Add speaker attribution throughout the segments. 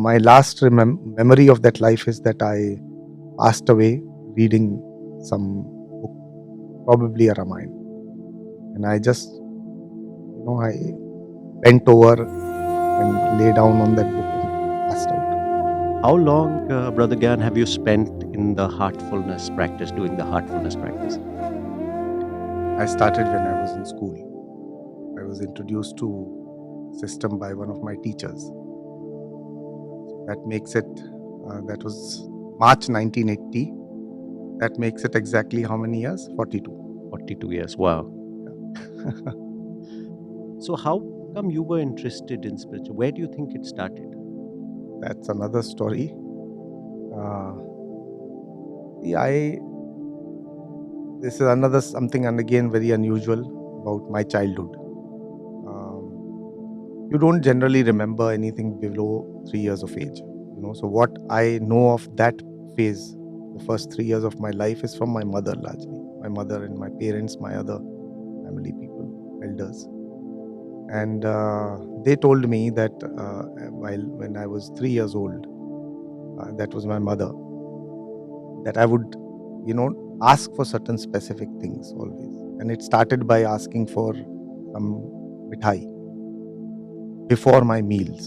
Speaker 1: my last memory of that life is that I passed away reading some book, probably a Ramayana. And I just, I bent over and lay down on that book and passed out.
Speaker 2: How long, Brother Gyan, have you spent in the heartfulness practice, doing the heartfulness practice?
Speaker 1: I started when I was in school. I was introduced to system by one of my teachers. That makes it, that was March 1980. That makes it exactly how many years? 42.
Speaker 2: 42 years. Wow. So, how come you were interested in spiritual? Where do you think it started?
Speaker 1: That's another story. I This is another something, and again very unusual about my childhood. You don't generally remember anything below 3 years of age. So what I know of that phase, the first 3 years of my life, is from my mother largely. My mother and my parents, my other family people, elders, and they told me that when I was 3 years old, that was my mother, that I would, ask for certain specific things always. And it started by asking for some mithai before my meals.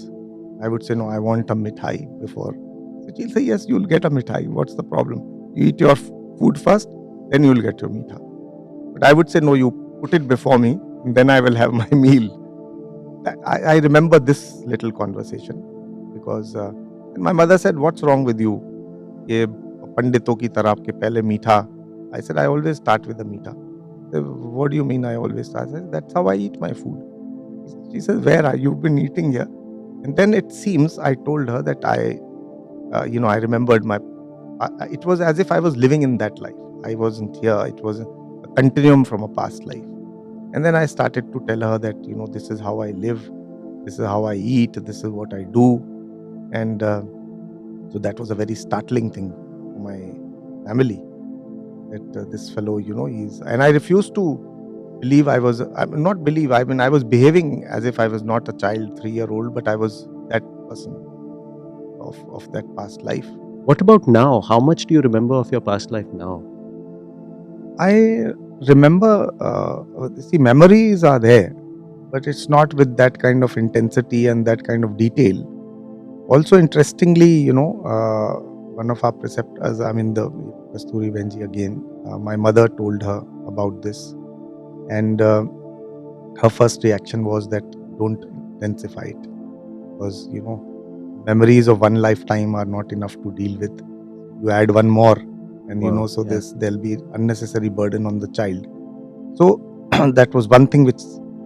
Speaker 1: I would say, no, I want a mithai before. So she'll say, yes, you'll get a mithai. What's the problem? You eat your food first, then you'll get your mitha. But I would say, no, you put it before me, and then I will have my meal. I remember this little conversation because and my mother said, what's wrong with you? ये पंडितों की तरह आपके पहले मीठा. I said, I always start with the meetha. What do you mean I always start? I said, that's how I eat my food. She says, where are you been eating here? And then it seems I told her that I remembered it was as if I was living in that life. I wasn't here. It was a continuum from a past life. And then I started to tell her that, this is how I live. This is how I eat. This is what I do. And so that was a very startling thing for my family. That this fellow, he's, and I refused to believe I was behaving as if I was not a child, 3-year-old, but I was that person of that past life.
Speaker 2: What about now? How much do you remember of your past life now?
Speaker 1: I remember, memories are there, but it's not with that kind of intensity and that kind of detail. Also, interestingly, one of our preceptors, the Kasturi Benji again, my mother told her about this, and her first reaction was that don't intensify it, because memories of one lifetime are not enough to deal with. You add one more, and there'll be unnecessary burden on the child. So that was one thing which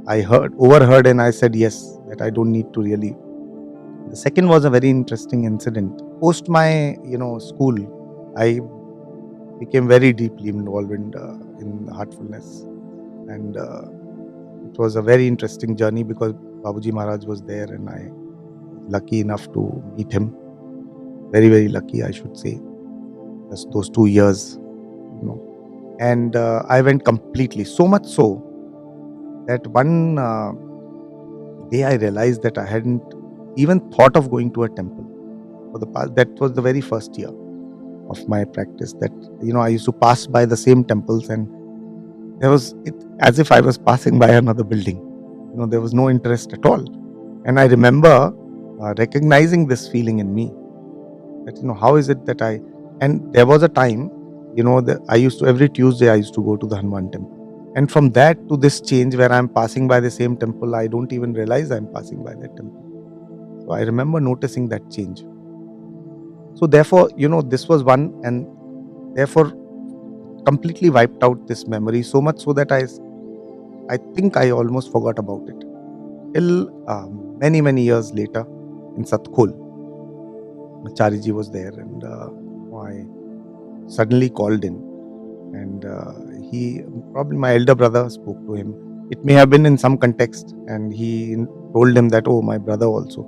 Speaker 1: I overheard, and I said yes, that I don't need to really. The second was a very interesting incident. Post my, school, I became very deeply involved in heartfulness, and it was a very interesting journey because Babuji Maharaj was there, and I was lucky enough to meet him. Very, very lucky, I should say. Just those 2 years, and I went completely. So much so that one day I realized that I hadn't even thought of going to a temple for the past. That was the very first year of my practice. That I used to pass by the same temples, and there was it as if I was passing by another building. There was no interest at all. And I remember recognizing this feeling in me. That how is it that and there was a time, that I used to, every Tuesday I used to go to the Hanuman temple. And from that to this change where I'm passing by the same temple, I don't even realize I'm passing by that temple. So I remember noticing that change. So therefore, this was one, and therefore completely wiped out this memory, so much so that I think I almost forgot about it. Till many, many years later in Satkhul, Chariji was there, and I suddenly called in, and probably my elder brother spoke to him. It may have been in some context, and he told him that, oh, my brother also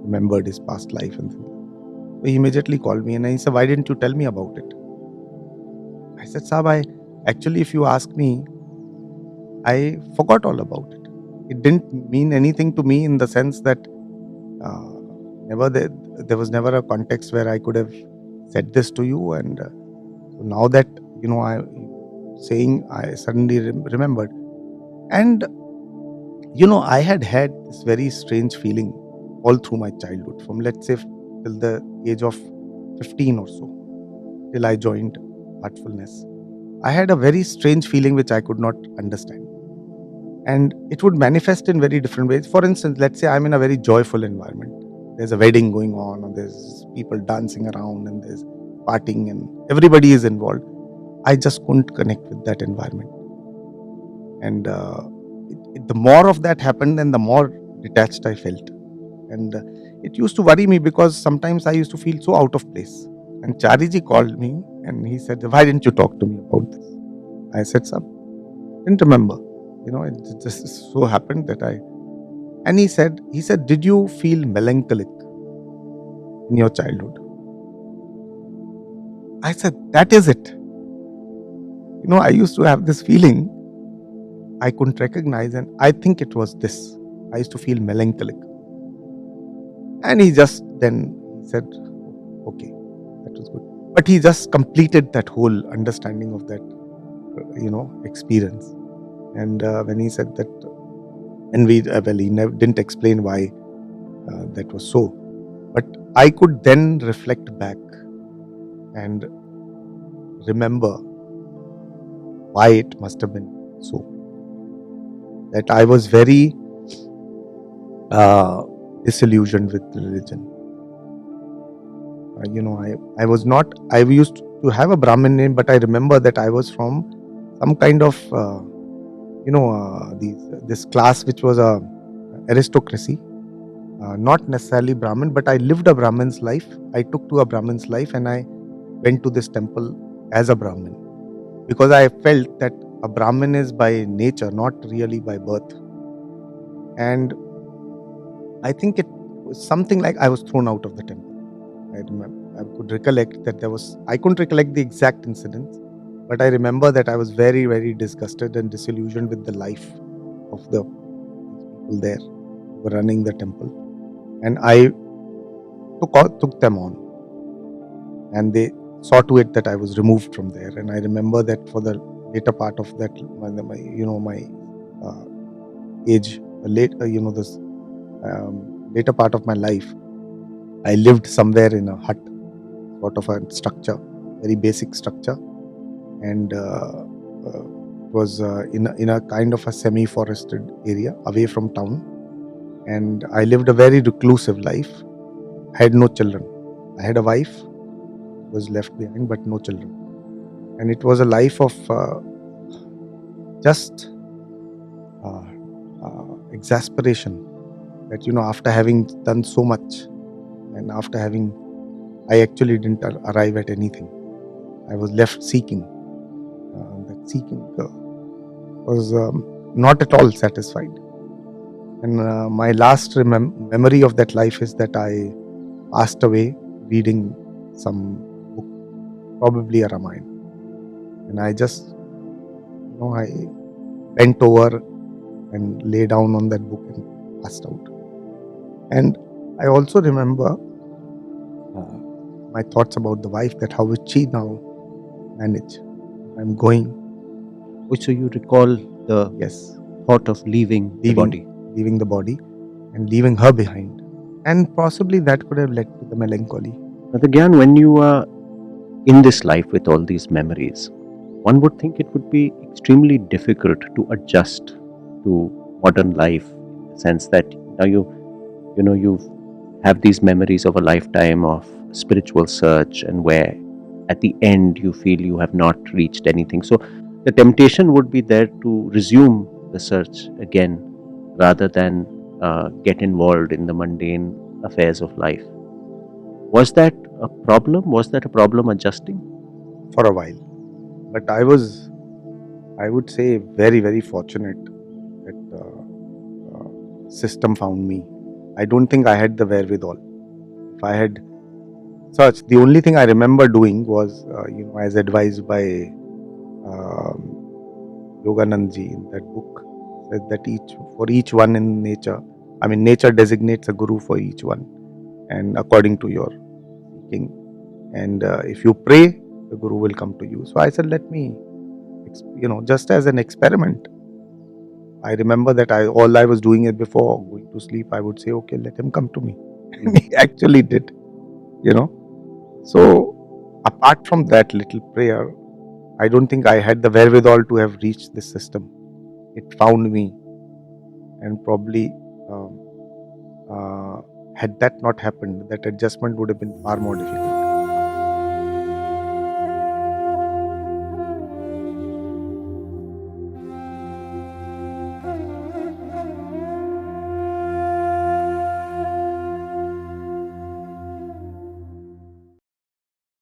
Speaker 1: remembered his past life and things. So he immediately called me, and he said, why didn't you tell me about it? I said, Sahab, actually, if you ask me, I forgot all about it. It didn't mean anything to me in the sense that Never there was never a context where I could have said this to you. And so now that I saying, I suddenly remembered. And I had this very strange feeling all through my childhood, from let's say till the age of 15 or so, till I joined Heartfulness. I had a very strange feeling which I could not understand. And it would manifest in very different ways. For instance, let's say I'm in a very joyful environment. There's a wedding going on, or there's people dancing around, and there's partying, and everybody is involved. I just couldn't connect with that environment. And the more of that happened, then the more detached I felt. And it used to worry me, because sometimes I used to feel so out of place. And Chariji called me and he said, "Why didn't you talk to me about this?" I said, "Sir, didn't remember. It just so happened that I." And he said, "Did you feel melancholic in your childhood?" I said, "That is it. I used to have this feeling I couldn't recognize, and I think it was this. I used to feel melancholic." And he just then he said, "Okay, that was good." But he just completed that whole understanding of that, experience. And when he said that, and he never didn't explain why that was so. But I could then reflect back and remember why it must have been so. That I was very disillusioned with religion. I was not. I used to have a Brahmin name, but I remember that I was from some kind of this class which was a aristocracy, not necessarily Brahmin, but I lived a Brahmin's life. I took to a Brahmin's life, and I went to this temple as a Brahmin, because I felt that a Brahmin is by nature, not really by birth. And I think it was something like I was thrown out of the temple. I could recollect that I couldn't recollect the exact incidents, but I remember that I was very, very disgusted and disillusioned with the life of the people there who were running the temple. And I took them on, and they saw to it that I was removed from there. And I remember that for the later part of that, my age, this later part of my life, I lived somewhere in a hut, sort of a structure, very basic structure, and it was in a kind of a semi-forested area away from town. And I lived a very reclusive life. I had no children. I had a wife who was left behind, but no children. And it was a life of just exasperation. That after having done so much, and after having, I actually didn't arrive at anything. I was left seeking. That seeking was not at all satisfied. And my last memory of that life is that I passed away reading some book, probably a Ramayana. And I just, I bent over and lay down on that book and passed out. And I also remember my thoughts about the wife, that how would she now manage? I'm going.
Speaker 2: So you recall the
Speaker 1: Yes,
Speaker 2: thought of leaving the body.
Speaker 1: leaving the body and leaving her behind. And possibly that could have led to the melancholy.
Speaker 2: Brother Gyan, when you are in this life with all these memories, one would think it would be extremely difficult to adjust to modern life, in the sense that now you have these memories of a lifetime of spiritual search, and where at the end you feel you have not reached anything. So the temptation would be there to resume the search again, rather than get involved in the mundane affairs of life. Was that a problem? Was that a problem adjusting?
Speaker 1: For a while. But I would say, very, very fortunate that system found me. I don't think I had the wherewithal. If I had searched, the only thing I remember doing was, as advised by Yoganandji in that book, said that for each one in nature, nature designates a guru for each one. and according to your thinking. And if you pray, the Guru will come to you. So I said, let me, just as an experiment. I remember that all I was doing it before going to sleep, I would say, okay, let him come to me. And he actually did, you know. So apart from that little prayer, I don't think I had the wherewithal to have reached this system. It found me, and probably um, uh, had that not happened, that adjustment would have been far more difficult.